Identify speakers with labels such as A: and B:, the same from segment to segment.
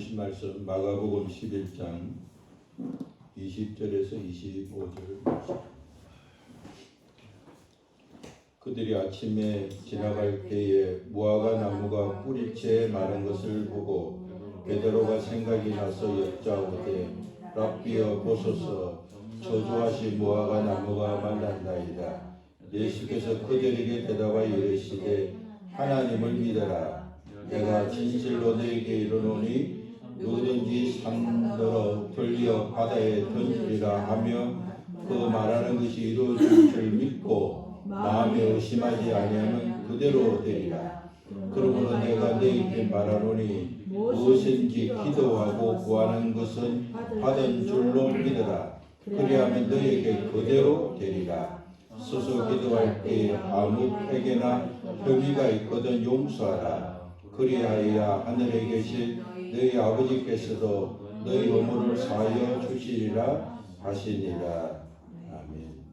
A: 보실 말씀 마가복음 11장 20절에서 25절 말씀. 그들이 아침에 지나갈 때에 무화과 나무가 뿌리채 마른 것을 보고 베드로가 생각이 나서 여짜오되 랍비여 보소서 저주하신 무화과 나무가 말랐나이다. 예수께서 그들에게 대답하여 이르시되 하나님을 믿어라. 내가 진실로 너에게 이르노니 누구든지 산더러 돌려 바다에 던지리라 하며 그 말하는 것이 이루어질 줄 믿고 마음에 의심하지 아니하면 그대로 되리라. 그러므로 내가 너에게 말하노니 무엇인지 기도하고 구하는 것은 받은 줄로 믿어라. 그리하면 너에게 그대로 되리라. 스스로 기도할 때 아무 폐괴나 혐의가 있거든 용서하라. 그리하여야 하늘에 계신 너희 아버지께서도 너희 허물을 사하여 주시리라 하시니라. 아멘.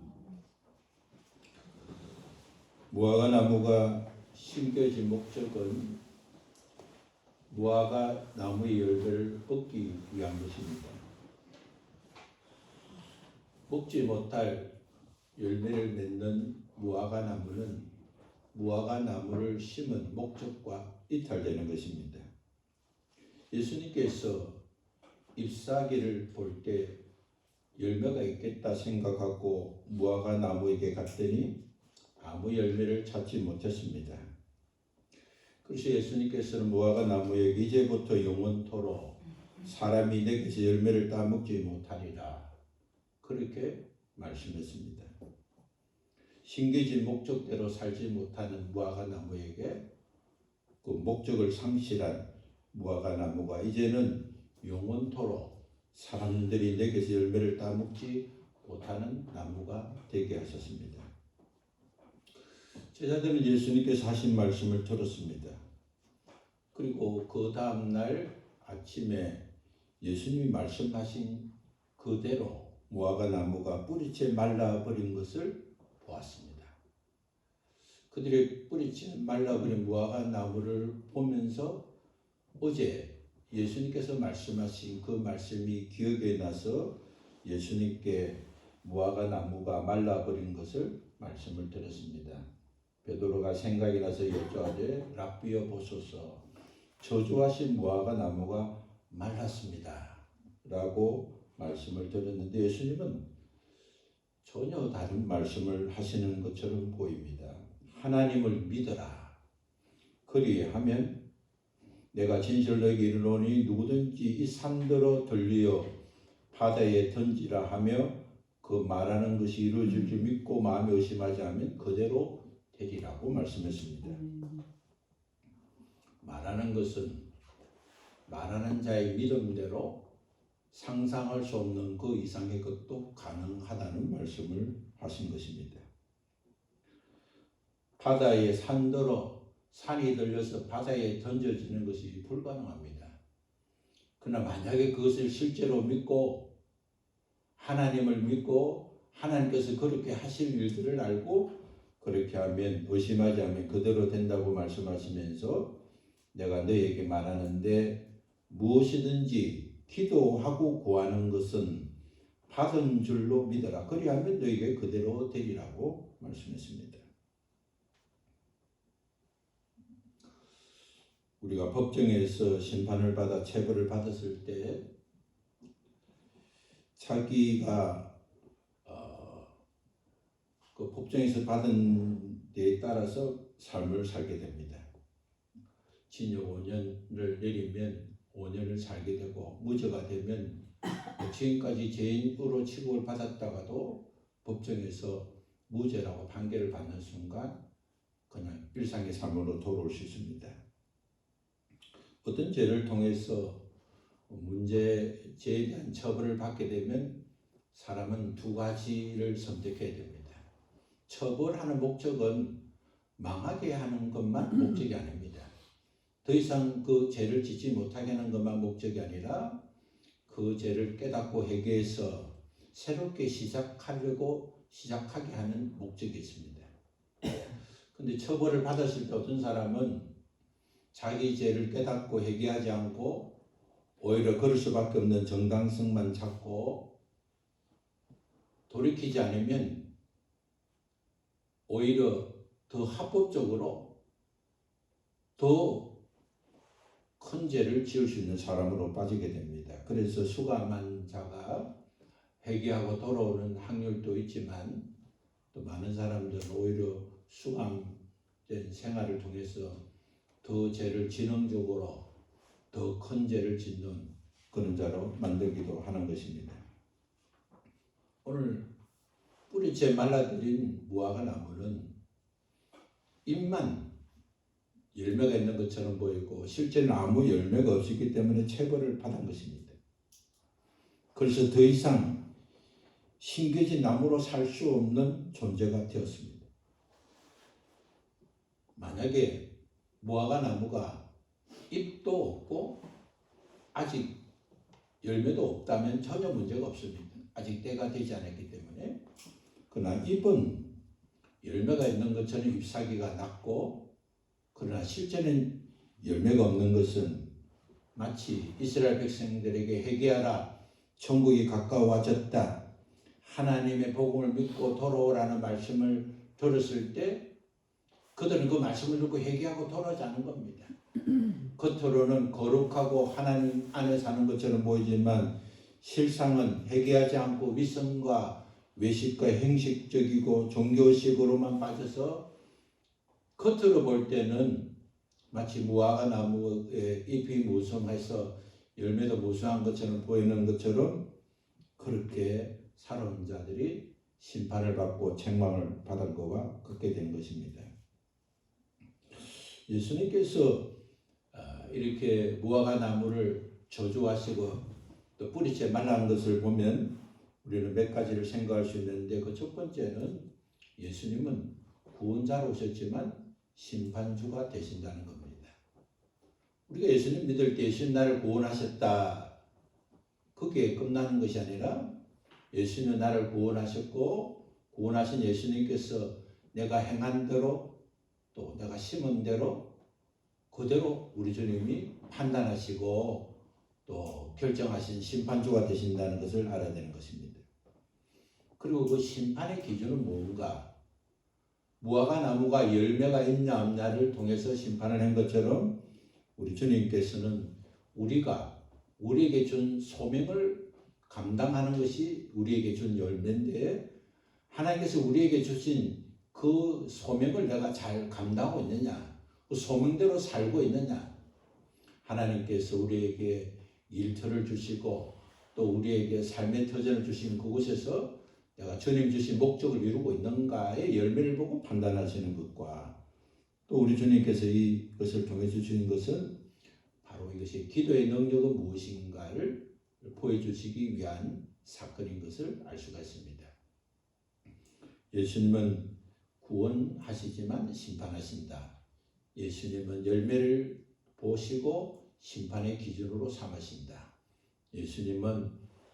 A: 무화과 나무가 심겨진 목적은 무화과 나무의 열매를 얻기 위한 것입니다. 먹지 못할 열매를 맺는 무화과 나무는 무화과 나무를 심은 목적과 이탈되는 것입니다. 예수님께서 잎사귀를 볼 때 열매가 있겠다 생각하고 무화과 나무에게 갔더니 아무 열매를 찾지 못했습니다. 그래서 예수님께서는 무화과 나무에게 이제부터 영원토록 사람이 내게서 열매를 따먹지 못하리라 그렇게 말씀했습니다. 심겨진 목적대로 살지 못하는 무화과 나무에게 그 목적을 상실한 무화과 나무가 이제는 영원토록 사람들이 내게서 열매를 따먹지 못하는 나무가 되게 하셨습니다. 제자들은 예수님께서 하신 말씀을 들었습니다. 그리고 그 다음날 아침에 예수님이 말씀하신 그대로 무화과 나무가 뿌리채 말라버린 것을 보았습니다. 그들의 뿌리채 말라버린 무화과 나무를 보면서 어제 예수님께서 말씀하신 그 말씀이 기억에 나서 예수님께 무화과 나무가 말라버린 것을 말씀을 들었습니다. 베드로가 생각이 나서 여쭈하되 랍비여 보소서 저주하신 무화과 나무가 말랐습니다 라고 말씀을 드렸는데 예수님은 전혀 다른 말씀을 하시는 것처럼 보입니다. 하나님을 믿어라. 그리하면 내가 진실로 너에게 이르노니 누구든지 이 산더러 들리어 바다에 던지라 하며 그 말하는 것이 이루어질 줄 믿고 마음에 의심하지 않으면 그대로 되리라고 말씀했습니다. 말하는 것은 말하는 자의 믿음대로 상상할 수 없는 그 이상의 것도 가능하다는 말씀을 하신 것입니다. 바다에 산더러 산이 들려서 바다에 던져지는 것이 불가능합니다. 그러나 만약에 그것을 실제로 믿고 하나님을 믿고 하나님께서 그렇게 하실 일들을 알고 그렇게 하면 의심하지 않으면 그대로 된다고 말씀하시면서 내가 너에게 말하는데 무엇이든지 기도하고 구하는 것은 받은 줄로 믿어라. 그리하면 너에게 그대로 되리라고 말씀했습니다. 우리가 법정에서 심판을 받아 체벌을 받았을 때 자기가 그 법정에서 받은 데에 따라서 삶을 살게 됩니다. 징역 5년을 내리면 5년을 살게 되고 무죄가 되면 지금까지 죄인으로 취급을 받았다가도 법정에서 무죄라고 판결을 받는 순간 그냥 일상의 삶으로 돌아올 수 있습니다. 어떤 죄를 통해서 죄에 대한 처벌을 받게 되면 사람은 두 가지를 선택해야 됩니다. 처벌하는 목적은 망하게 하는 것만 목적이 아닙니다. 더 이상 그 죄를 짓지 못하게 하는 것만 목적이 아니라 그 죄를 깨닫고 회개해서 새롭게 시작하게 하는 목적이 있습니다. 근데 처벌을 받았을 때 어떤 사람은 자기 죄를 깨닫고 회개하지 않고 오히려 그럴 수밖에 없는 정당성만 찾고 돌이키지 않으면 오히려 더 합법적으로 더 큰 죄를 지을 수 있는 사람으로 빠지게 됩니다. 그래서 수감한 자가 회개하고 돌아오는 확률도 있지만 또 많은 사람들은 오히려 수감된 생활을 통해서 더 죄를 지능적으로 더 큰 죄를 짓는 그런 자로 만들기도 하는 것입니다. 오늘 뿌리채 말라들인 무화과 나무는 잎만 열매가 있는 것처럼 보이고 실제는 아무 열매가 없었기 때문에 체벌을 받은 것입니다. 그래서 더 이상 심겨진 나무로 살 수 없는 존재가 되었습니다. 만약에 무화과 나무가 잎도 없고 아직 열매도 없다면 전혀 문제가 없습니다. 아직 때가 되지 않았기 때문에. 그러나 잎은 열매가 있는 것처럼 잎사귀가 낮고, 그러나 실제는 열매가 없는 것은 마치 이스라엘 백성들에게 회개하라, 천국이 가까워졌다, 하나님의 복음을 믿고 돌아오라는 말씀을 들었을 때 그들은 그 말씀을 듣고 회개하고 돌아오지 않은 겁니다. 겉으로는 거룩하고 하나님 안에 사는 것처럼 보이지만 실상은 회개하지 않고 위선과 외식과 형식적이고 종교식으로만 빠져서 겉으로 볼 때는 마치 무화과 나무의 잎이 무성해서 열매도 무성한 것처럼 보이는 것처럼 그렇게 살아온 자들이 심판을 받고 책망을 받은 것과 같게 된 것입니다. 예수님께서 이렇게 무화과 나무를 저주하시고 또 뿌리채 말라는 것을 보면 우리는 몇 가지를 생각할 수 있는데, 그 첫 번째는 예수님은 구원자로 오셨지만 심판주가 되신다는 겁니다. 우리가 예수님 믿을 때 예수님 나를 구원하셨다, 그게 끝나는 것이 아니라 예수님은 나를 구원하셨고 구원하신 예수님께서 내가 행한 대로 또 내가 심은 대로 그대로 우리 주님이 판단하시고 또 결정하신 심판주가 되신다는 것을 알아야 되는 것입니다. 그리고 그 심판의 기준은 뭔가? 무화과 나무가 열매가 있냐 없냐를 통해서 심판을 한 것처럼 우리 주님께서는 우리에게 준 소명을 감당하는 것이 우리에게 준 열매인데, 하나님께서 우리에게 주신 그 소명을 내가 잘 감당하고 있느냐, 그 소명대로 살고 있느냐, 하나님께서 우리에게 일터를 주시고 또 우리에게 삶의 터전을 주신 그곳에서 내가 주님 주신 목적을 이루고 있는가의 열매를 보고 판단하시는 것과, 또 우리 주님께서 이것을 통해 주시는 것은 바로 이것이 기도의 능력은 무엇인가를 보여주시기 위한 사건인 것을 알 수가 있습니다. 예수님은 구원하시지만 심판하신다. 예수님은 열매를 보시고 심판의 기준으로 삼으신다.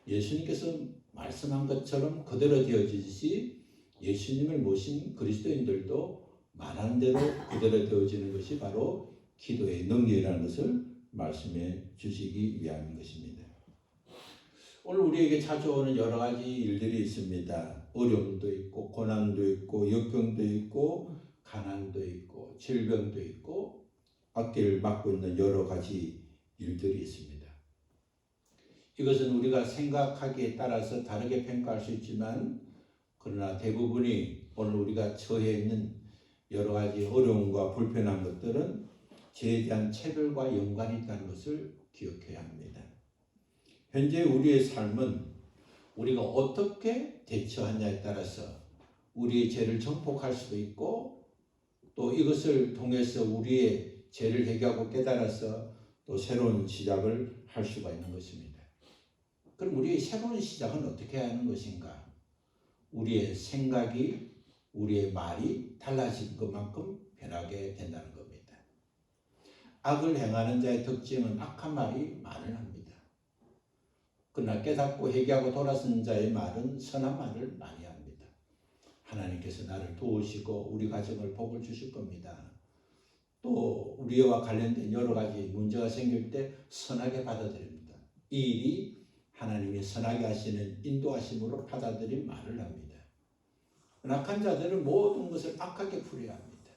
A: 예수님께서 말씀한 것처럼 그대로 되어지듯이 예수님을 모신 그리스도인들도 말한 대로 그대로 되어지는 것이 바로 기도의 능력이라는 것을 말씀해 주시기 위함인 것입니다. 오늘 우리에게 찾아오는 여러 가지 일들이 있습니다. 어려움도 있고 고난도 있고 역경도 있고 가난도 있고 질병도 있고 앞길을 막고 있는 여러 가지 일들이 있습니다. 이것은 우리가 생각하기에 따라서 다르게 평가할 수 있지만, 그러나 대부분이 오늘 우리가 처해 있는 여러 가지 어려움과 불편한 것들은 죄에 대한 차별과 연관이 있다는 것을 기억해야 합니다. 현재 우리의 삶은 우리가 어떻게 대처하냐에 따라서 우리의 죄를 정복할 수도 있고, 또 이것을 통해서 우리의 죄를 회개하고 깨달아서 또 새로운 시작을 할 수가 있는 것입니다. 그럼 우리의 새로운 시작은 어떻게 하는 것인가? 우리의 생각이, 우리의 말이 달라진 것만큼 변하게 된다는 겁니다. 악을 행하는 자의 특징은 악한 말이 말을 합니다. 그러나 깨닫고 회개하고 돌아선 자의 말은 선한 말을 많이 합니다. 하나님께서 나를 도우시고 우리 가정을 복을 주실 겁니다. 또 우리와 관련된 여러 가지 문제가 생길 때 선하게 받아들입니다. 이 일이 하나님이 선하게 하시는 인도하심으로 받아들인 말을 합니다. 악한 자들은 모든 것을 악하게 풀어야 합니다.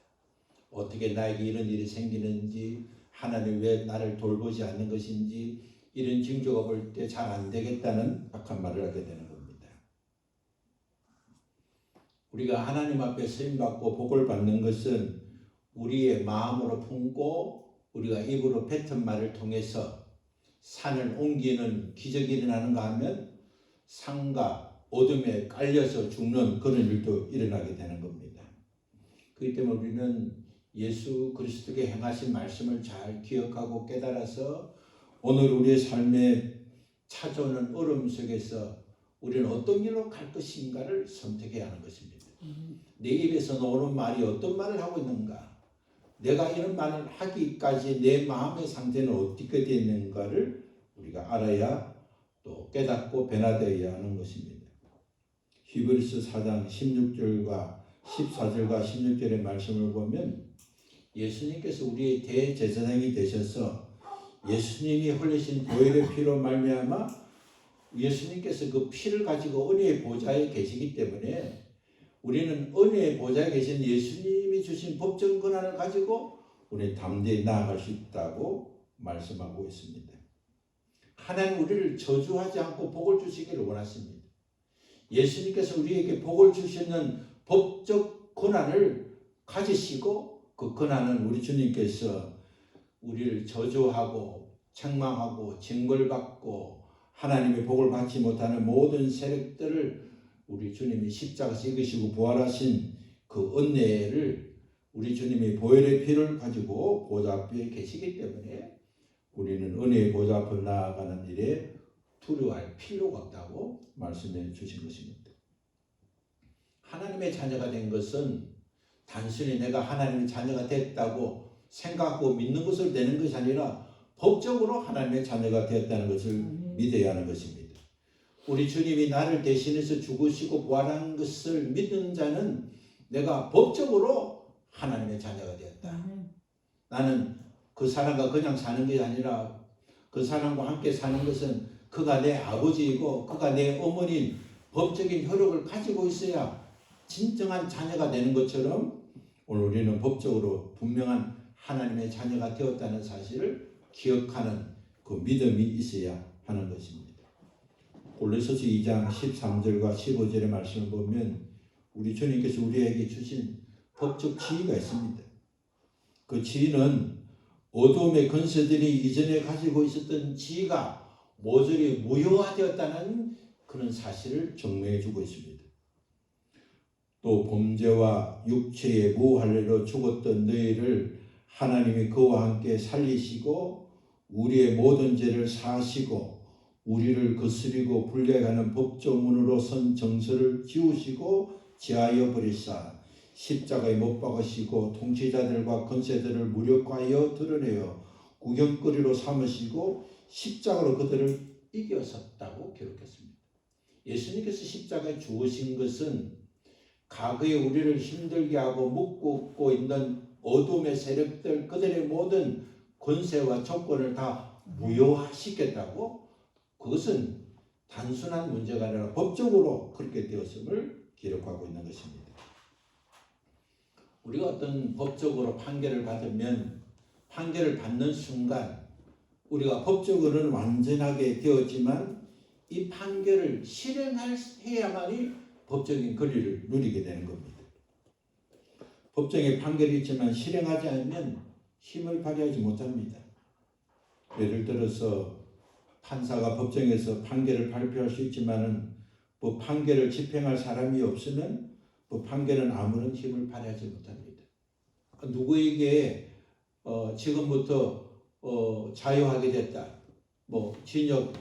A: 어떻게 나에게 이런 일이 생기는지, 하나님 왜 나를 돌보지 않는 것인지, 이런 징조가 볼 때 잘 안 되겠다는 악한 말을 하게 되는 겁니다. 우리가 하나님 앞에 쓰임받고 복을 받는 것은 우리의 마음으로 품고 우리가 입으로 뱉은 말을 통해서 산을 옮기는 기적이 일어나는가 하면 산과 어둠에 깔려서 죽는 그런 일도 일어나게 되는 겁니다. 그렇기 때문에 우리는 예수 그리스도께 행하신 말씀을 잘 기억하고 깨달아서 오늘 우리의 삶에 찾아오는 어려움 속에서 우리는 어떤 길로 갈 것인가를 선택해야 하는 것입니다. 내 입에서 나오는 말이 어떤 말을 하고 있는가, 내가 이런 말을 하기까지 내 마음의 상태는 어떻게 되어 있는가를 우리가 알아야 또 깨닫고 변화되어야 하는 것입니다. 히브리서 4장 16절과 14절과 16절의 말씀을 보면 예수님께서 우리의 대제사장이 되셔서 예수님이 흘리신 보혈의 피로 말미암아 예수님께서 그 피를 가지고 은혜의 보좌에 계시기 때문에 우리는 은혜의 보좌에 계신 예수님이 주신 법적 권한을 가지고 우리는 담대히 나아갈 수 있다고 말씀하고 있습니다. 하나님 우리를 저주하지 않고 복을 주시기를 원하십니다. 예수님께서 우리에게 복을 주시는 법적 권한을 가지시고 그 권한은 우리 주님께서 우리를 저주하고 책망하고 징벌받고 하나님의 복을 받지 못하는 모든 세력들을 우리 주님이 십자가에서 이기시고 부활하신 그 은혜를 우리 주님이 보혈의 피를 가지고 보좌 앞에 계시기 때문에 우리는 은혜의 보좌 앞에 나아가는 일에 두려워할 필요가 없다고 말씀해 주신 것입니다. 하나님의 자녀가 된 것은 단순히 내가 하나님의 자녀가 됐다고 생각하고 믿는 것을 되는 것이 아니라 법적으로 하나님의 자녀가 되었다는 것을 믿어야 하는 것입니다. 우리 주님이 나를 대신해서 죽으시고 부활한 것을 믿는 자는 내가 법적으로 하나님의 자녀가 되었다. 나는 그 사람과 그냥 사는 게 아니라 그 사람과 함께 사는 것은 그가 내 아버지이고 그가 내 어머니인 법적인 효력을 가지고 있어야 진정한 자녀가 되는 것처럼 오늘 우리는 법적으로 분명한 하나님의 자녀가 되었다는 사실을 기억하는 그 믿음이 있어야 하는 것입니다. 골로새서 2장 13절과 15절의 말씀을 보면 우리 주님께서 우리에게 주신 법적 지위가 있습니다. 그 지위는 어둠의 권세들이 이전에 가지고 있었던 지위가 모조리 무효화되었다는 그런 사실을 증명해 주고 있습니다. 또 범죄와 육체의 무할례로 죽었던 너희를 하나님이 그와 함께 살리시고 우리의 모든 죄를 사하시고 우리를 거스리고 불려가는 법조문으로 선 정서를 지우시고 제하여 버리사 십자가에 못 박으시고 통치자들과 권세들을 무력화하여 드러내어 구경거리로 삼으시고 십자가로 그들을 이겼었다고 기록했습니다. 예수님께서 십자가에 죽으신 것은 과거에 우리를 힘들게 하고 묶고 있는 어둠의 세력들 그들의 모든 권세와 조건을 다 무효화시켰다고, 그것은 단순한 문제가 아니라 법적으로 그렇게 되었음을 기록하고 있는 것입니다. 우리가 어떤 법적으로 판결을 받으면 판결을 받는 순간 우리가 법적으로는 완전하게 되었지만 이 판결을 실행해야만이 법적인 권리를 누리게 되는 겁니다. 법정에 판결이 있지만 실행하지 않으면 힘을 발휘하지 못합니다. 예를 들어서 판사가 법정에서 판결을 발표할 수 있지만은 그 판결을 집행할 사람이 없으면 그 판결은 아무런 힘을 발휘하지 못합니다. 누구에게 지금부터 자유하게 됐다, 징역을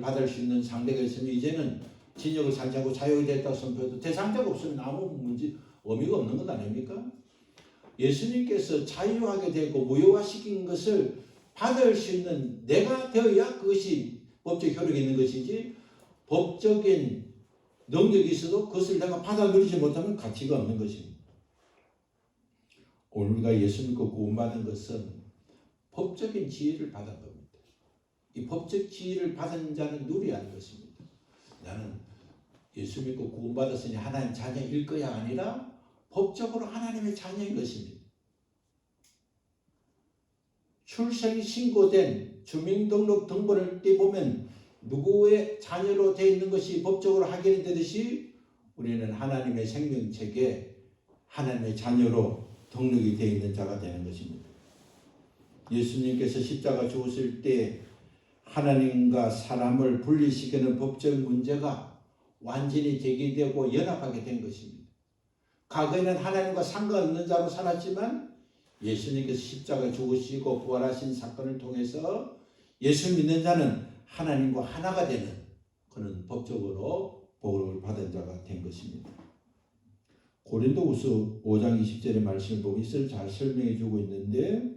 A: 받을 수 있는 상대가 있으면 이제는 징역을 살지 않고 자유하게 됐다고 선포해도 대상자가 없으면 아무 문제 의미가 없는 것 아닙니까? 예수님께서 자유하게 되고 무효화시킨 것을 받을 수 있는 내가 되어야 그것이 법적 효력이 있는 것이지, 법적인 능력이 있어도 그것을 내가 받아들이지 못하면 가치가 없는 것입니다. 오늘 우리가 예수 믿고 구원받은 것은 법적인 지혜를 받은 겁니다. 이 법적 지위를 받은 자는 누려야 하는 것입니다. 나는 예수 믿고 구원받았으니 하나님 자녀일 거야 아니라 법적으로 하나님의 자녀인 것입니다. 출생이 신고된 주민등록 등본을 떼보면 누구의 자녀로 되어 있는 것이 법적으로 확인이 되듯이 우리는 하나님의 생명책에 하나님의 자녀로 등록이 되어 있는 자가 되는 것입니다. 예수님께서 십자가 죽으실 때 하나님과 사람을 분리시키는 법적 문제가 완전히 제기되고 연합하게 된 것입니다. 과거에는 하나님과 상관없는 자로 살았지만 예수님께서 십자가에 죽으시고 부활하신 사건을 통해서 예수 믿는 자는 하나님과 하나가 되는 그런 법적으로 복을 받은 자가 된 것입니다. 고린도후서 5장 20절의 말씀을 보면 이것을 잘 설명해 주고 있는데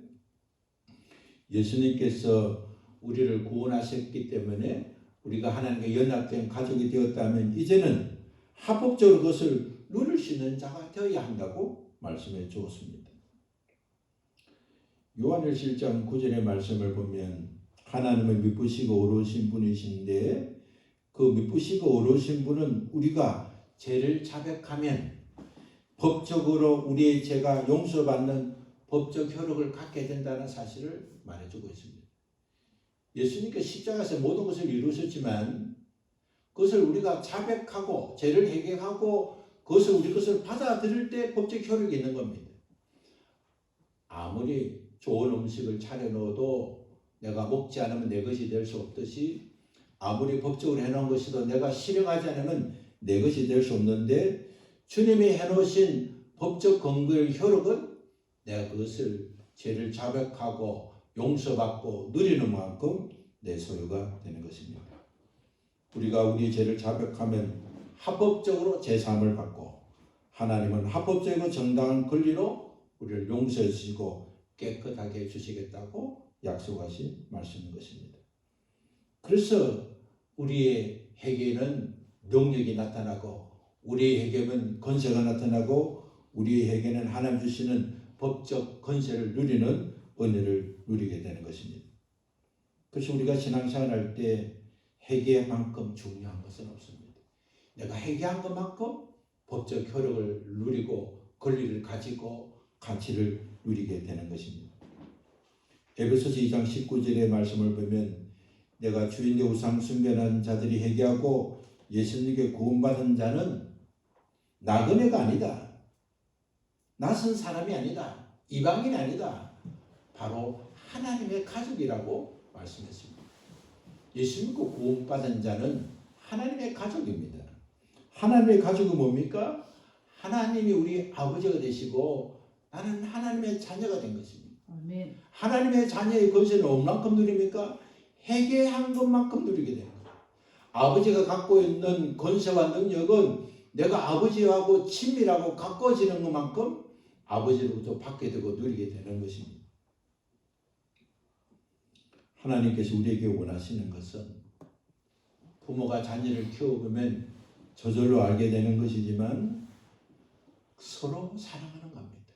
A: 예수님께서 우리를 구원하셨기 때문에 우리가 하나님과 연합된 가족이 되었다면 이제는 합법적으로 그것을 누릴 수 있는 자가 되어야 한다고 말씀해 주었습니다. 요한일서 1장 9절의 말씀을 보면 하나님은 미쁘시고 어려우신 분이신데 그 미쁘시고 어려우신 분은 우리가 죄를 자백하면 법적으로 우리의 죄가 용서받는 법적 효력을 갖게 된다는 사실을 말해주고 있습니다. 예수님께서 십자가에서 모든 것을 이루셨지만 그것을 우리가 자백하고 죄를 회개하고 그것을 우리 것을 받아들일 때 법적 효력이 있는 겁니다. 아무리 좋은 음식을 차려놓아도 내가 먹지 않으면 내 것이 될 수 없듯이 아무리 법적으로 해놓은 것이도 내가 실행하지 않으면 내 것이 될 수 없는데 주님이 해놓으신 법적 근거의 효력은 내가 그것을 죄를 자백하고 용서받고 누리는 만큼 내 소유가 되는 것입니다. 우리가 우리의 죄를 자백하면 합법적으로 제사함을 받고 하나님은 합법적이고 정당한 권리로 우리를 용서해 주시고 깨끗하게 해주시겠다고 약속하신 말씀인 것입니다. 그래서 우리의 회개는 능력이 나타나고 우리의 회개는 권세가 나타나고 우리의 회개는 하나님 주시는 법적 권세를 누리는 은혜를 누리게 되는 것입니다. 그래서 우리가 신앙생활할 때 회개만큼 중요한 것은 없습니다. 내가 회개한 것만큼 법적 효력을 누리고 권리를 가지고 가치를 누리게 되는 것입니다. 에베소서 2장 19절의 말씀을 보면 내가 주인의 우상 숭배하는 자들이 회개하고 예수님께 구원받은 자는 나그네가 아니다. 낯선 사람이 아니다. 이방인이 아니다. 바로 하나님의 가족이라고 말씀했습니다. 예수 믿고 구원받은 자는 하나님의 가족입니다. 하나님의 가족은 뭡니까? 하나님이 우리 아버지가 되시고 나는 하나님의 자녀가 된 것입니다.
B: 아멘.
A: 하나님의 자녀의 권세는 얼만큼 누립니까? 회개한 것만큼 누리게 됩니다. 아버지가 갖고 있는 권세와 능력은 내가 아버지하고 친밀하고 가까워지는 것만큼 아버지로부터 받게 되고 누리게 되는 것입니다. 하나님께서 우리에게 원하시는 것은 부모가 자녀를 키워보면 저절로 알게 되는 것이지만 서로 사랑하는 겁니다.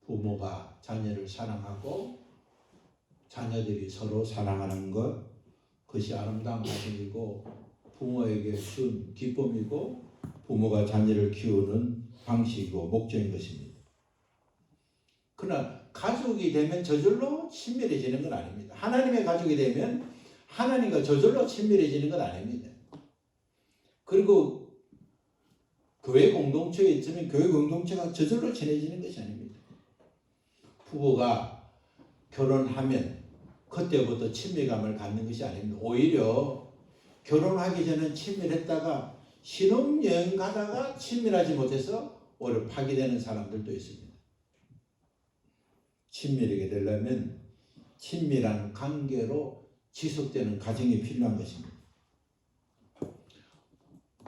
A: 부모가 자녀를 사랑하고 자녀들이 서로 사랑하는 것, 그것이 아름다운 가정이고 부모에게 준 기쁨이고 부모가 자녀를 키우는 방식이고 목적인 것입니다. 그러나 가족이 되면 저절로 친밀해지는 건 아닙니다. 하나님의 가족이 되면 하나님과 저절로 친밀해지는 건 아닙니다. 그리고 교회 공동체에 있으면 교회 공동체가 저절로 친해지는 것이 아닙니다. 부부가 결혼하면 그때부터 친밀감을 갖는 것이 아닙니다. 오히려 결혼하기 전엔 친밀했다가 신혼여행 가다가 친밀하지 못해서 오히려 파괴되는 사람들도 있습니다. 친밀하게 되려면 친밀한 관계로 지속되는 가정이 필요한 것입니다.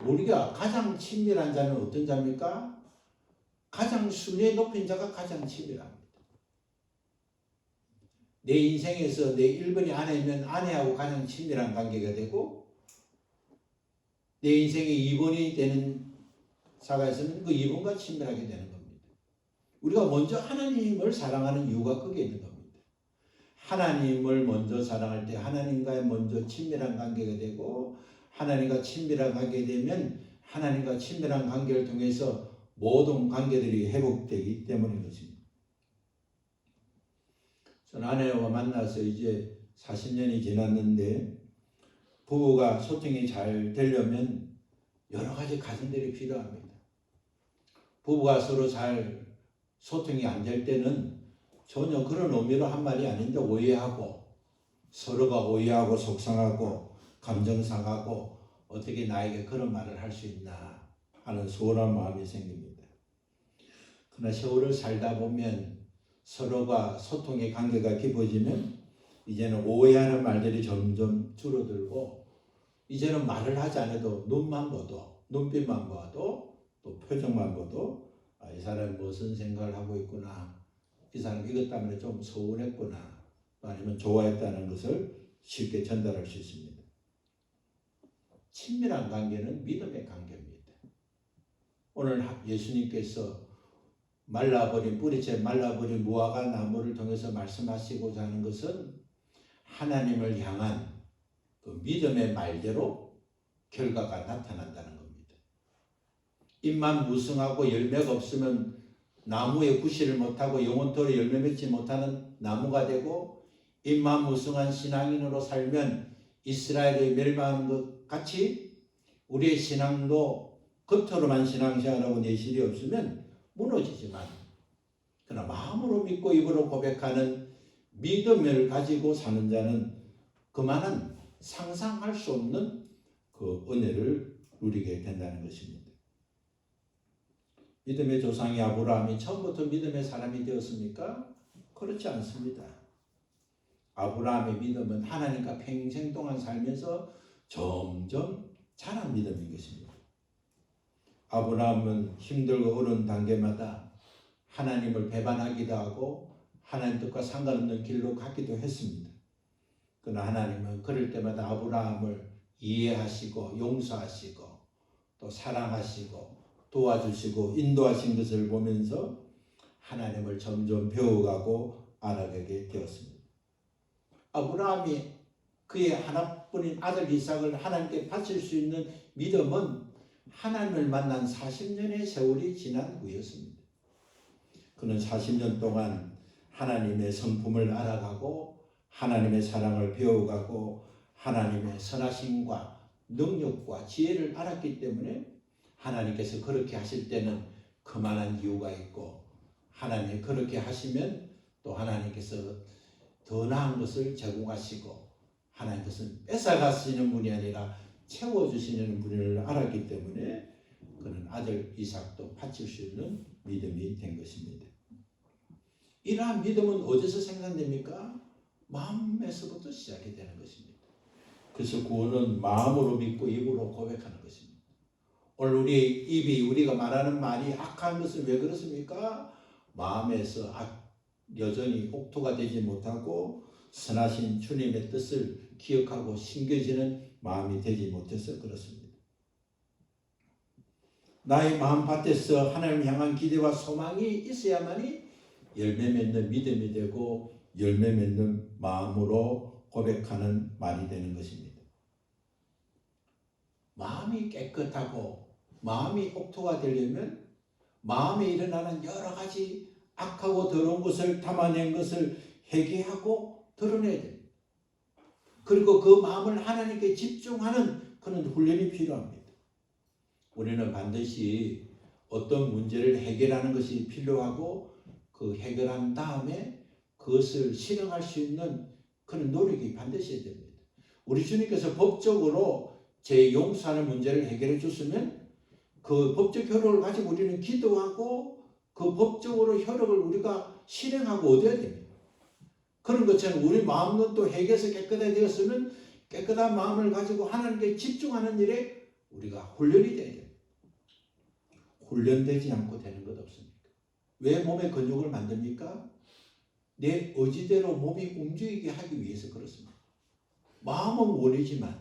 A: 우리가 가장 친밀한 자는 어떤 자입니까? 가장 순위에 높은 자가 가장 친밀합니다. 내 인생에서 내 1번이 아내면 아내하고 가장 친밀한 관계가 되고 내 인생의 2번이 되는 자가 있으면 그 2번과 친밀하게 되는 겁니다. 우리가 먼저 하나님을 사랑하는 이유가 거기에 있는 겁니다. 하나님을 먼저 사랑할 때 하나님과 먼저 친밀한 관계가 되고, 하나님과 친밀한 관계가 되면 하나님과 친밀한 관계를 통해서 모든 관계들이 회복되기 때문인 것입니다. 저는 아내와 만나서 이제 40년이 지났는데, 부부가 소통이 잘 되려면 여러 가지 과정들이 필요합니다. 부부가 서로 잘 소통이 안 될 때는 전혀 그런 의미로 한 말이 아닌데 오해하고, 서로가 오해하고 속상하고 감정 상하고 어떻게 나에게 그런 말을 할 수 있나 하는 소홀한 마음이 생깁니다. 그러나 세월을 살다 보면 서로가 소통의 관계가 깊어지면 이제는 오해하는 말들이 점점 줄어들고, 이제는 말을 하지 않아도 눈만 봐도, 눈빛만 봐도, 또 표정만 봐도 이 사람이 무슨 생각을 하고 있구나, 이 사람 이것 때문에 좀 서운했구나, 아니면 좋아했다는 것을 쉽게 전달할 수 있습니다. 친밀한 관계는 믿음의 관계입니다. 오늘 예수님께서 말라버린 뿌리째 말라버린 무화과 나무를 통해서 말씀하시고자 하는 것은 하나님을 향한 그 믿음의 말대로 결과가 나타난다는 겁니다. 잎만 무성하고 열매가 없으면 나무에 구실을 못하고 영원토록 열매 맺지 못하는 나무가 되고, 잎만 무성한 신앙인으로 살면 이스라엘이 멸망하는 것 같이 우리의 신앙도 겉으로만 신앙생활하고 내실이 없으면 무너지지만, 그러나 마음으로 믿고 입으로 고백하는 믿음을 가지고 사는 자는 그만한 상상할 수 없는 그 은혜를 누리게 된다는 것입니다. 믿음의 조상이 아브라함이 처음부터 믿음의 사람이 되었습니까? 그렇지 않습니다. 아브라함의 믿음은 하나님과 평생 동안 살면서 점점 자란 믿음인 것입니다. 아브라함은 힘들고 어려운 단계마다 하나님을 배반하기도 하고 하나님 뜻과 상관없는 길로 가기도 했습니다. 그러나 하나님은 그럴 때마다 아브라함을 이해하시고 용서하시고 또 사랑하시고 도와주시고 인도하신 것을 보면서 하나님을 점점 배워가고 알아가게 되었습니다. 아브라함이 그의 하나뿐인 아들 이삭을 하나님께 바칠 수 있는 믿음은 하나님을 만난 40년의 세월이 지난 후였습니다. 그는 40년 동안 하나님의 성품을 알아가고 하나님의 사랑을 배워가고 하나님의 선하심과 능력과 지혜를 알았기 때문에 하나님께서 그렇게 하실 때는 그만한 이유가 있고, 하나님이 그렇게 하시면 또 하나님께서 더 나은 것을 제공하시고, 하나님께서는 뺏어가시는 분이 아니라 채워주시는 분을 알았기 때문에 그는 아들 이삭도 바칠 수 있는 믿음이 된 것입니다. 이러한 믿음은 어디서 생산됩니까? 마음에서부터 시작이 되는 것입니다. 그래서 구원은 마음으로 믿고 입으로 고백하는 것입니다. 오늘 우리의 입이, 우리가 말하는 말이 악한 것은 왜 그렇습니까? 마음에서 여전히 옥토가 되지 못하고 선하신 주님의 뜻을 기억하고 심겨지는 마음이 되지 못해서 그렇습니다. 나의 마음밭에서 하나님을 향한 기대와 소망이 있어야만이 열매 맺는 믿음이 되고 열매 맺는 마음으로 고백하는 말이 되는 것입니다. 마음이 깨끗하고 마음이 옥토가 되려면 마음에 일어나는 여러 가지 악하고 더러운 것을 담아낸 것을 회개하고 드러내야 됩니다. 그리고 그 마음을 하나님께 집중하는 그런 훈련이 필요합니다. 우리는 반드시 어떤 문제를 해결하는 것이 필요하고 그 해결한 다음에 그것을 실행할 수 있는 그런 노력이 반드시 됩니다. 우리 주님께서 법적으로 제 용서하는 문제를 해결해 줬으면 그 법적 효력을 가지고 우리는 기도하고 그 법적으로 효력을 우리가 실행하고 얻어야 됩니다. 그런 것처럼 우리 마음도 또 회개해서 깨끗하게 되었으면 깨끗한 마음을 가지고 하나님께 집중하는 일에 우리가 훈련이 돼야 됩니다. 훈련되지 않고 되는 것 없습니까? 왜 몸의 근육을 만듭니까? 내 의지대로 몸이 움직이게 하기 위해서 그렇습니다. 마음은 원이지만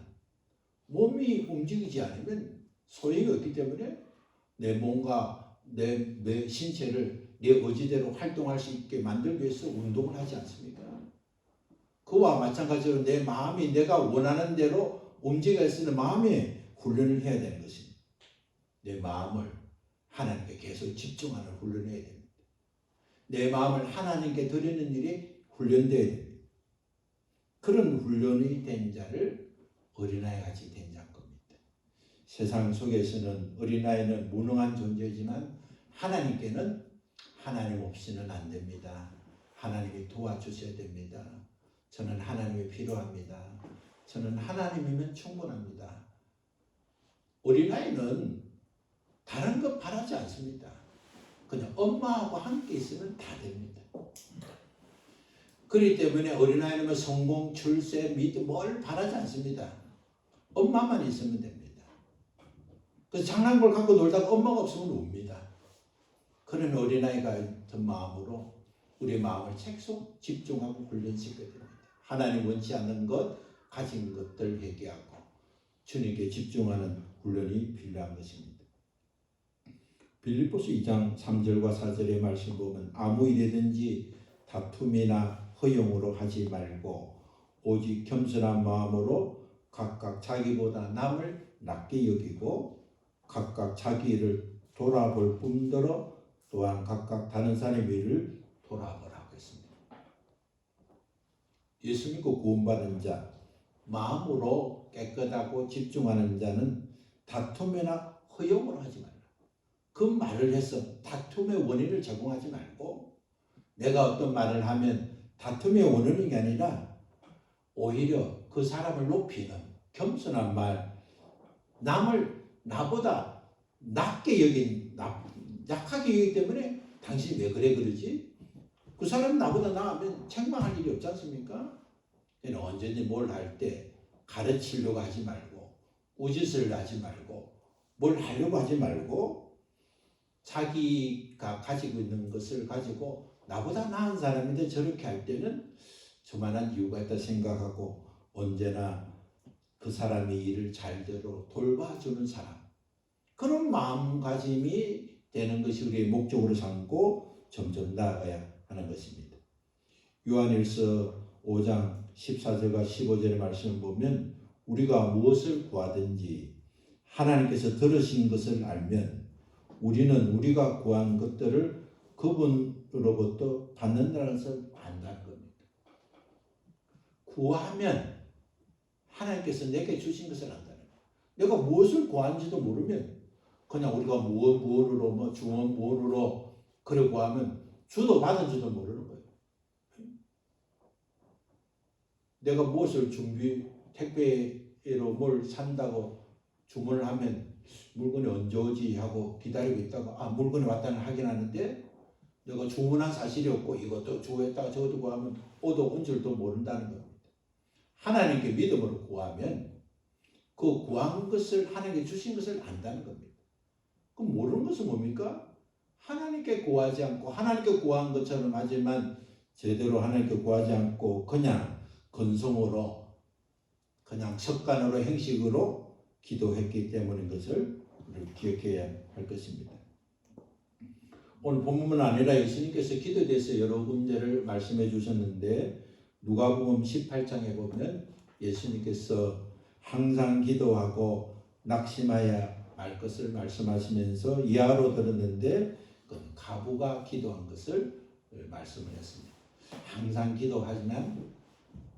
A: 몸이 움직이지 않으면 소용이 없기 때문에 내 몸과 내 신체를 내 의지대로 활동할 수 있게 만들기 위해서 운동을 하지 않습니까? 그와 마찬가지로 내 마음이 내가 원하는 대로 움직일 수 있는 마음의 훈련을 해야 되는 것입니다. 내 마음을 하나님께 계속 집중하는 훈련을 해야 됩니다. 내 마음을 하나님께 드리는 일이 훈련되어야 됩니다. 그런 훈련이 된 자를 어린아이같이 된 자인 겁니다. 세상 속에서는 어린아이는 무능한 존재지만 하나님께는 하나님 없이는 안 됩니다. 하나님이 도와주셔야 됩니다. 저는 하나님이 필요합니다. 저는 하나님이면 충분합니다. 어린아이는 다른 것 바라지 않습니다. 그냥 엄마하고 함께 있으면 다 됩니다. 그렇기 때문에 어린아이는 성공, 출세, 믿음 뭘 바라지 않습니다. 엄마만 있으면 됩니다. 그래서 장난감 갖고 놀다가 엄마가 없으면 웁니다. 그런 어린아이가 같은 마음으로 우리의 마음을 계속 집중하고 훈련시켜야 됩니다. 하나님 원치 않는 것, 가진 것들 회개하고 주님께 집중하는 훈련이 필요한 것입니다. 빌립보서 2장 3절과 4절의 말씀 보면 아무 일이든지 다툼이나 허용으로 하지 말고 오직 겸손한 마음으로 각각 자기보다 남을 낮게 여기고 각각 자기 일을 돌아볼 뿐더러 또한 각각 다른 사람의 일을 돌아보라고 했습니다. 예수 믿고 구원받은 자, 마음으로 깨끗하고 집중하는 자는 다툼이나 허용을 하지 말라. 그 말을 해서 다툼의 원인을 제공하지 말고 내가 어떤 말을 하면 다툼의 원인이 아니라 오히려 그 사람을 높이는 겸손한 말, 남을 나보다 낮게 여긴, 약하게 여기기 때문에 당신이 왜 그래 그러지? 그 사람은 나보다 나으면 책망할 일이 없지 않습니까? 언제든지 뭘 할 때 가르치려고 하지 말고 우짓을 하지 말고 뭘 하려고 하지 말고 자기가 가지고 있는 것을 가지고 나보다 나은 사람인데 저렇게 할 때는 저만한 이유가 있다 생각하고 언제나 그 사람의 일을 잘대로 돌봐주는 사람, 그런 마음가짐이 되는 것이 우리의 목적으로 삼고 점점 나아가야 하는 것입니다. 요한일서 5장 14절과 15절의 말씀을 보면 우리가 무엇을 구하든지 하나님께서 들으신 것을 알면 우리는 우리가 구한 것들을 그분으로부터 받는다는 것을 안다는 겁니다. 구하면 하나님께서 내게 주신 것을 안다는 거예요. 내가 무엇을 구하는지도 모르면 그냥 우리가 무엇으로 주원 무엇으로 그래 구하면 주도 받은 줄도 모르는 거예요. 내가 무엇을 택배로 뭘 산다고 주문을 하면 물건이 언제 오지 하고 기다리고 있다가 물건이 왔다는 확인하는데 내가 주문한 사실이 없고 이것도 주했다가 저것도 구하면 온 줄도 모른다는 겁니다. 하나님께 믿음으로 구하면 그 구한 것을 하나님께 주신 것을 안다는 겁니다. 그럼 모르는 것은 뭡니까? 하나님께 구하지 않고 하나님께 구한 것처럼 하지만 제대로 하나님께 구하지 않고 그냥 건성으로 그냥 습관으로 행식으로 기도했기 때문인 것을 우리를 기억해야 할 것입니다. 오늘 본문은 아니라 예수님께서 기도에 대해서 여러 문제를 말씀해 주셨는데 누가복음 18장에 보면 예수님께서 항상 기도하고 낙심하여 말 것을 말씀하시면서 이하로 들었는데 그건 가부가 기도한 것을 말씀을 했습니다. 항상 기도하지만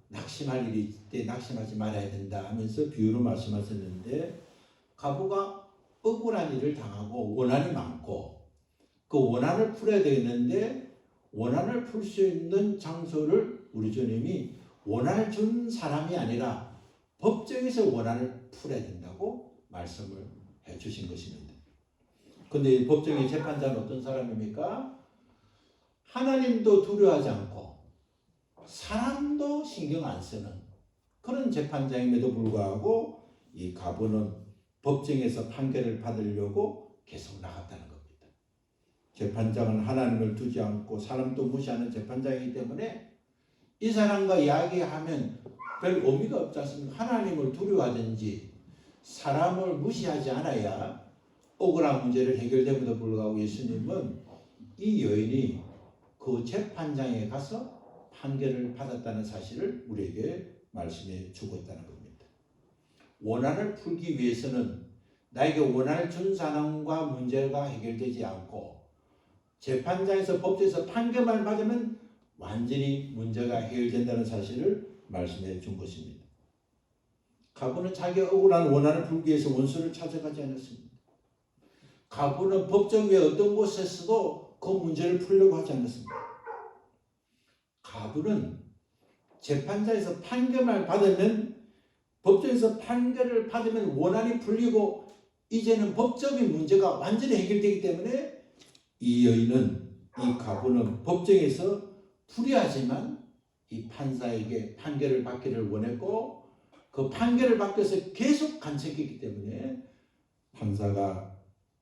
A: 낙심할 일이 있을 때 낙심하지 말아야 된다 하면서 비유로 말씀하셨는데 가부가 억울한 일을 당하고 원한이 많고 그 원한을 풀어야 되는데 원한을 풀 수 있는 장소를 우리 주님이 원한을 준 사람이 아니라 법정에서 원한을 풀어야 된다고 말씀을 해 주신 것입니다. 그런데 법정의 재판자는 어떤 사람입니까? 하나님도 두려워하지 않고 사람도 신경 안 쓰는 그런 재판장임에도 불구하고 이 가부는 법정에서 판결을 받으려고 계속 나갔다는 겁니다. 재판장은 하나님을 두지 않고 사람도 무시하는 재판장이기 때문에 이 사람과 이야기하면 별 의미가 없지 않습니까? 하나님을 두려워하든지 사람을 무시하지 않아야 억울한 문제를 해결됨에도 불구하고 예수님은 이 여인이 그 재판장에 가서 판결을 받았다는 사실을 우리에게 말씀해 주었다는 겁니다. 원한을 풀기 위해서는 나에게 원한을 준 사람과 문제가 해결되지 않고 재판장에서 법정에서 판결만 받으면 완전히 문제가 해결된다는 사실을 말씀해 준 것입니다. 가부는 자기가 억울한 원한을 풀기 위해서 원수를 찾아가지 않았습니다. 가부는 법정 외 어떤 곳에서도 그 문제를 풀려고 하지 않았습니다. 가부는 재판장에서 판결만 받으면 법정에서 판결을 받으면 원한이 풀리고 이제는 법적인 문제가 완전히 해결되기 때문에 이 여인은 이 가부는 법정에서 불의하지만 이 판사에게 판결을 받기를 원했고 그 판결을 받기 위해서 계속 간척했기 때문에 판사가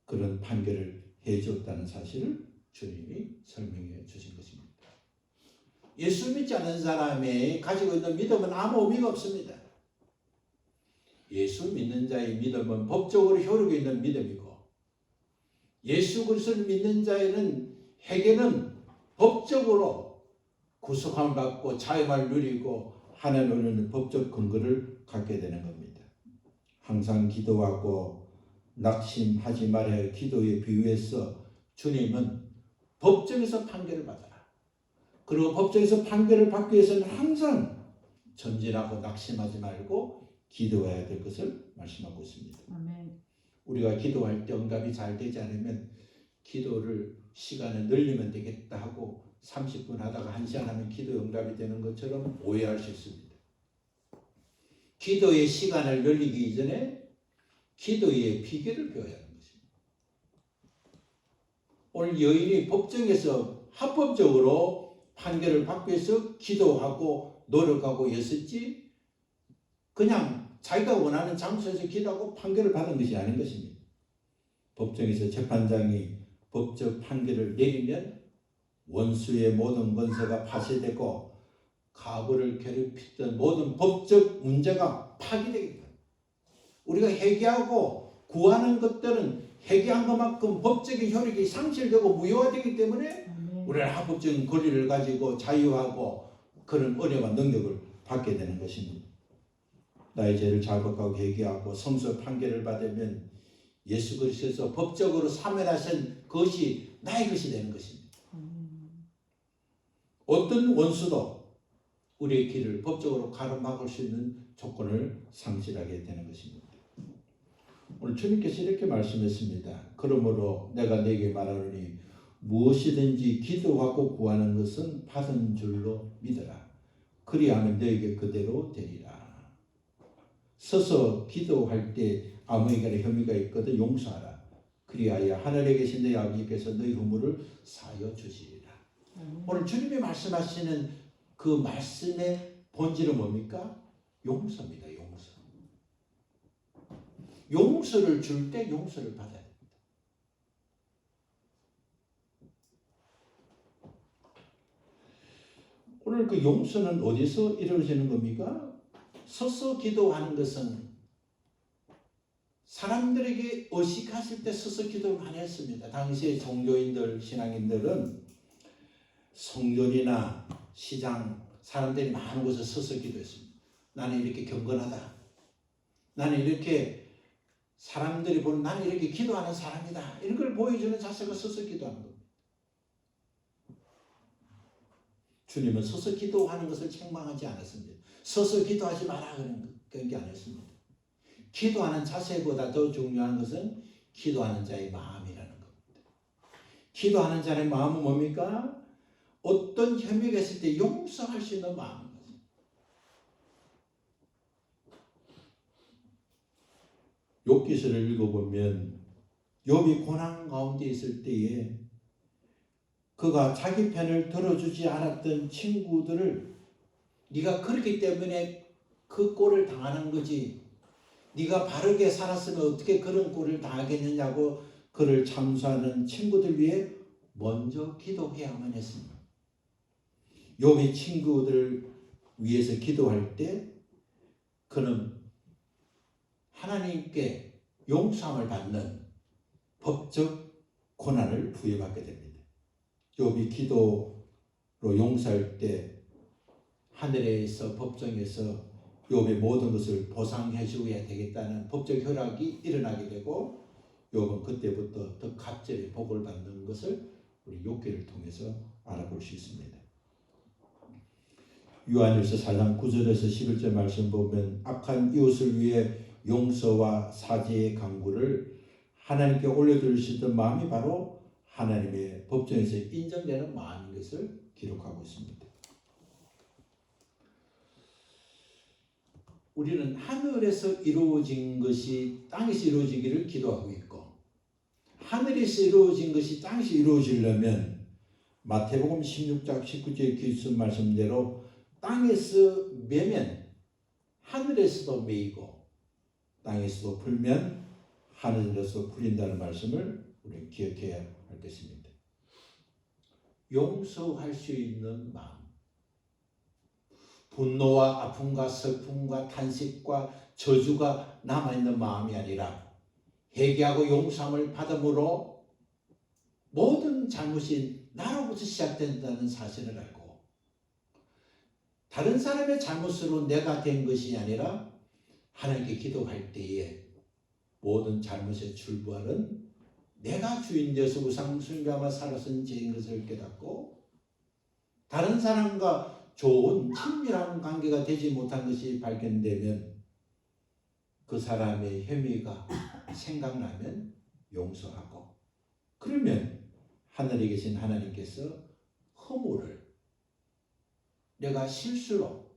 A: 그런 판결을 해줬다는 사실을 주님이 설명해 주신 것입니다. 예수 믿지 않는 사람이 가지고 있는 믿음은 아무 의미가 없습니다. 예수 믿는 자의 믿음은 법적으로 효력이 있는 믿음이고 예수 그리스도를 믿는 자에는 회개는 법적으로 구속함을 받고 자유함을 누리고 하나님을 법적 근거를 갖게 되는 겁니다. 항상 기도하고 낙심하지 말아야 기도에 비유해서 주님은 법정에서 판결을 받아라. 그리고 법정에서 판결을 받기 위해서는 항상 전진하고 낙심하지 말고 기도해야 될 것을 말씀하고 있습니다.
B: 아멘.
A: 우리가 기도할 때 응답이 잘 되지 않으면 기도를 시간을 늘리면 되겠다 하고 30분 하다가 1시간 하면 기도 응답이 되는 것처럼 오해할 수 있습니다. 기도의 시간을 늘리기 이전에 기도의 비결을 배워야 하는 것입니다. 오늘 여인이 법정에서 합법적으로 판결을 받기 위해서 기도하고 노력하고 애썼지 그냥 자기가 원하는 장소에서 기도하고 판결을 받은 것이 아닌 것입니다. 법정에서 재판장이 법적 판결을 내리면 원수의 모든 권세가 파쇄되고 가부를 괴롭히던 모든 법적 문제가 파기되겠다. 우리가 회개하고 구하는 것들은 회개한 것만큼 법적인 효력이 상실되고 무효화되기 때문에 우리는 합법적인 권리를 가지고 자유하고 그런 은혜와 능력을 받게 되는 것입니다. 나의 죄를 자복하고 회개하고 성소 판결을 받으면 예수 그리스도에서 법적으로 사면하신 것이 나의 것이 되는 것입니다. 어떤 원수도 우리의 길을 법적으로 가로막을 수 있는 조건을 상실하게 되는 것입니다. 오늘 주님께서 이렇게 말씀했습니다. 그러므로 내가 네게 말하노니 무엇이든지 기도하고 구하는 것은 받은 줄로 믿어라. 그리하면 너에게 그대로 되리라. 서서 기도할 때 아무에게나 혐의가 있거든 용서하라. 그리하여 하늘에 계신 너희 아버지께서 너희 허물을 사하여 주시리라. 오늘 주님이 말씀하시는 그 말씀의 본질은 뭡니까? 용서입니다. 용서. 용서를 줄 때 용서를 받아야 됩니다. 오늘 그 용서는 어디서 이루어지는 겁니까? 서서 기도하는 것은 사람들에게 의식하실 때 서서 기도를 많이 했습니다. 당시의 종교인들, 신앙인들은 성전이나 시장, 사람들이 많은 곳에 서서 기도했습니다. 나는 이렇게 경건하다. 나는 이렇게 사람들이 보는 나는 이렇게 기도하는 사람이다. 이런 걸 보여주는 자세가 서서 기도하는 겁니다. 주님은 서서 기도하는 것을 책망하지 않았습니다. 서서 기도하지 마라 그런 게 아니었습니다. 기도하는 자세보다 더 중요한 것은 기도하는 자의 마음이라는 겁니다. 기도하는 자의 마음은 뭡니까? 어떤 혐의가 있을 때 용서할 수 있는 마음입니다. 욥기서를 읽어보면 욥이 고난 가운데 있을 때에 그가 자기 편을 들어주지 않았던 친구들을 네가 그렇기 때문에 그 꼴을 당하는 거지. 네가 바르게 살았으면 어떻게 그런 꼴을 당하겠느냐고 그를 참수하는 친구들 위해 먼저 기도해야만 했습니다. 욥의 친구들을 위해서 기도할 때 그는 하나님께 용서함을 받는 법적 고난을 부여받게 됩니다. 욥이 기도로 용서할 때 하늘에서 법정에서 욥의 모든 것을 보상해 주어야 되겠다는 법적 혈약이 일어나게 되고 욥은 그때부터 더 갑절의 복을 받는 것을 우리 욥기를 통해서 알아볼 수 있습니다. 요한일서 4장 9절에서 11절 말씀 보면 악한 이웃을 위해 용서와 사죄의 강구를 하나님께 올려드릴 수 있던 마음이 바로 하나님의 법정에서 인정되는 마음인 것을 기록하고 있습니다. 우리는 하늘에서 이루어진 것이 땅에서 이루어지기를 기도하고 있고 하늘에서 이루어진 것이 땅에서 이루어지려면 마태복음 16장 19절 기술 말씀대로 땅에서 매면 하늘에서도 매이고 땅에서도 풀면 하늘에서 풀린다는 말씀을 우리 기억해야 할 것입니다. 용서할 수 있는 마음, 분노와 아픔과 슬픔과 탄식과 저주가 남아있는 마음이 아니라 회개하고 용서함을 받음으로 모든 잘못이 나로부터 시작된다는 사실을 알고 다른 사람의 잘못으로 내가 된 것이 아니라 하나님께 기도할 때에 모든 잘못의 출발은 내가 주인 되어서 우상 숭배하며 살아선 죄인 것을 깨닫고 다른 사람과 좋은 친밀한 관계가 되지 못한 것이 발견되면 그 사람의 혐의가 생각나면 용서하고 그러면 하늘에 계신 하나님께서 허물을 내가 실수로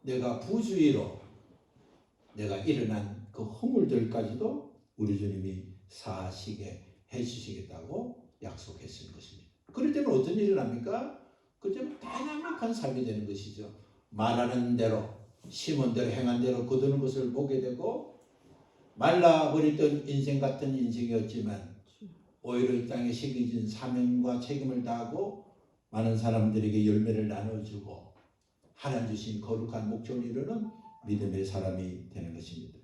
A: 내가 부주의로 내가 일어난 그 허물들까지도 우리 주님이 사하시게 해주시겠다고 약속했을 것입니다. 그럴 때는 어떤 일이 납니까? 그때는 다이나믹한 삶이 되는 것이죠. 말하는 대로 심은 대로 행한 대로 거두는 것을 보게 되고 말라버렸던 인생 같은 인생이었지만 오히려 이 땅에 새겨진 사명과 책임을 다하고 많은 사람들에게 열매를 나눠주고 하나님 주신 거룩한 목적을 이루는 믿음의 사람이 되는 것입니다.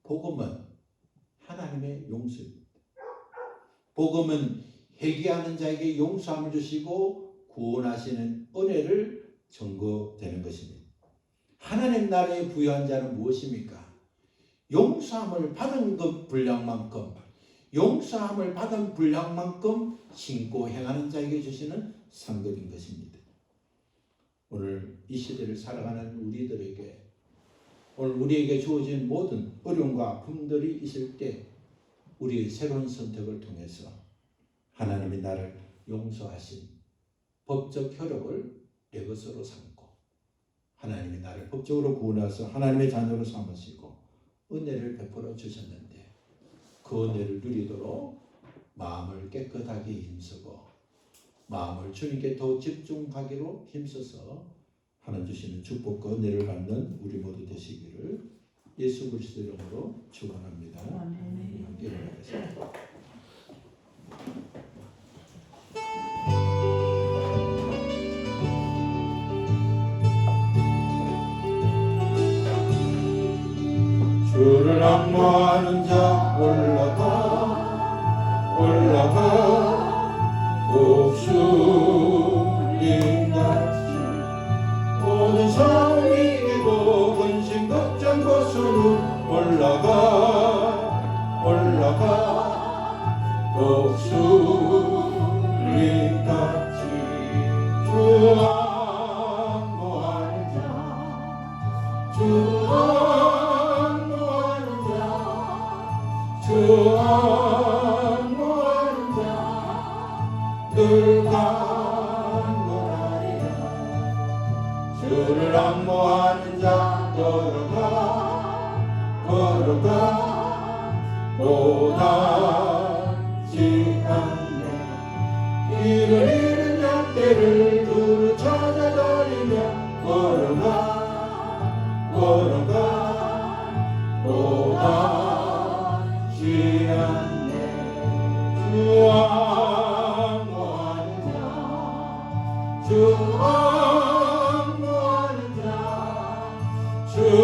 A: 복음은 하나님의 용서입니다. 복음은 회개하는 자에게 용서함을 주시고 구원하시는 은혜를 증거되는 것입니다. 하나님 나라에 부여한 자는 무엇입니까? 용서함을 받은 것 분량만큼 용서함을 받은 분량만큼 신고 행하는 자에게 주시는 상급인 것입니다. 오늘 이 시대를 살아가는 우리들에게 오늘 우리에게 주어진 모든 어려움과 아픔들이 있을 때 우리의 새로운 선택을 통해서 하나님이 나를 용서하신 법적 효력을 내 것으로 삼고 하나님이 나를 법적으로 구원해서 하나님의 자녀로 삼으시고 은혜를 베풀어 주셨는데 그 은혜를 누리도록 마음을 깨끗하게 힘쓰고 마음을 주님께 더 집중하기로 힘써서 하나님 주시는 축복과 은혜를 받는 우리 모두 되시기를 예수 그리스도 이름으로 축원합니다. 함께 일어나겠습니다. 주를 악무하는 자 올라가 독수리같이 모든 성이 이기고 근심 걱정 고수로 올라가 독수리같이 주 악무하는 자 늘 강건하리라. 주를 악무하는 자 걸어가 못하지 않네. 길을 잃은 양떼를 두루 찾아다니며 걸어가 못하지 않네. 주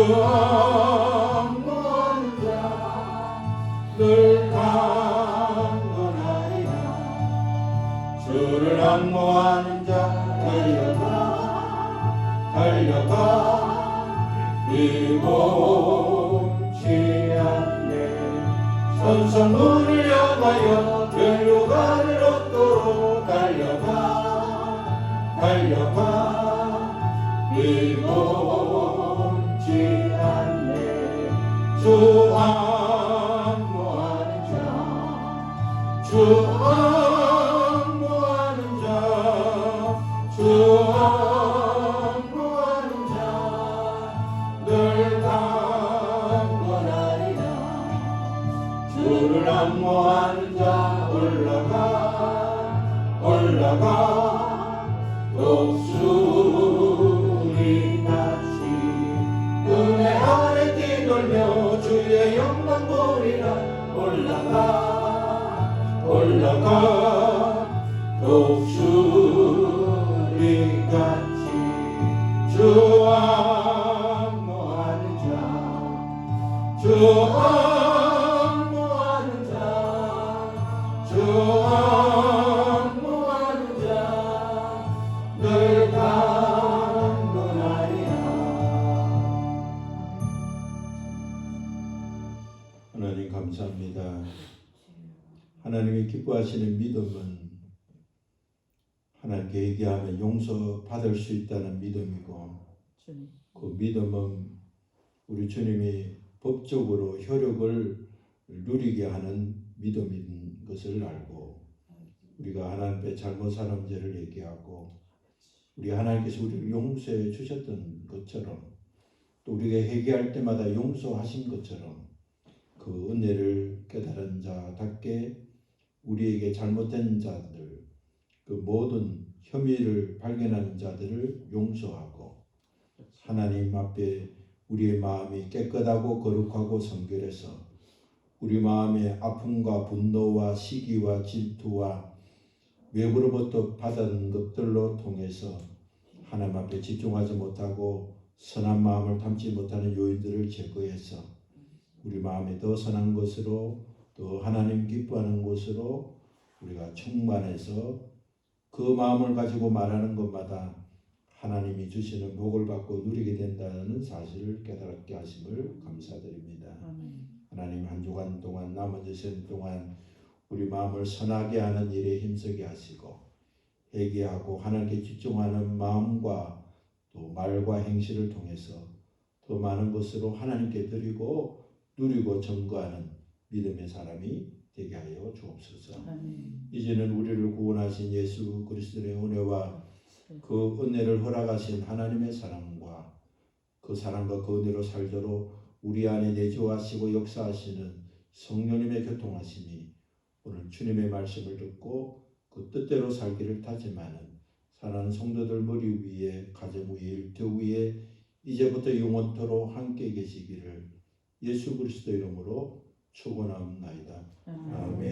A: 악무하는 자 멈지 않네. 선선물을 향하여 멸류관을 얻도록 달려가 멈지 않네. 주 안무하는 자, 주 안무하는 자, 주 안무하는 자 늘 강건하리라. 주를 안무하는 자 올라가 독수리 같이 은혜 아래 뛰놀며 주의 영광 보리라. 올라가 독수리 같이 주 안무하는 자, 주 안무하는 자, 주 안무하는 자 늘 강건하리라. 하나님 감사합니다. 하나님이 기뻐하시는 믿음은 하나님께 얘기하면 용서받을 수 있다는 믿음이고, 그 믿음은 우리 주님이 법적으로 효력을 누리게 하는 믿음인 것을 알고, 우리가 하나님 앞에 잘못 사는 죄를 얘기하고 우리 하나님께서 우리를 용서해 주셨던 것처럼, 또 우리가 회개할 때마다 용서하신 것처럼 그 은혜를 깨달은 자답게 우리에게 잘못된 자들, 그 모든 혐의를 발견하는 자들을 용서하고, 하나님 앞에 우리의 마음이 깨끗하고 거룩하고 성결해서 우리 마음의 아픔과 분노와 시기와 질투와 외부로부터 받은 것들로 통해서 하나님 앞에 집중하지 못하고 선한 마음을 담지 못하는 요인들을 제거해서 우리 마음이 더 선한 것으로, 또 하나님 기뻐하는 것으로 우리가 충만해서 그 마음을 가지고 말하는 것마다 하나님이 주시는 복을 받고 누리게 된다는 사실을 깨닫게 하심을 감사드립니다. 하나님, 한 주간 동안 남은 여생 동안 우리 마음을 선하게 하는 일에 힘쓰게 하시고, 회개하고 하나님께 집중하는 마음과 또 말과 행실을 통해서 더 많은 것으로 하나님께 드리고 누리고 증거하는 믿음의 사람이 되게 하여 주옵소서. 이제는 우리를 구원하신 예수 그리스도의 은혜와 그 은혜를 허락하신 하나님의 사랑과 그 사랑과 그 은혜로 살도록 우리 안에 내주하시고 역사하시는 성령님의 교통하심이 오늘 주님의 말씀을 듣고 그 뜻대로 살기를 다짐하는 사랑하는 성도들 머리 위에, 가정 위에, 일터 위에 이제부터 영원토록 함께 계시기를 예수 그리스도 이름으로 축원합니다. 아멘.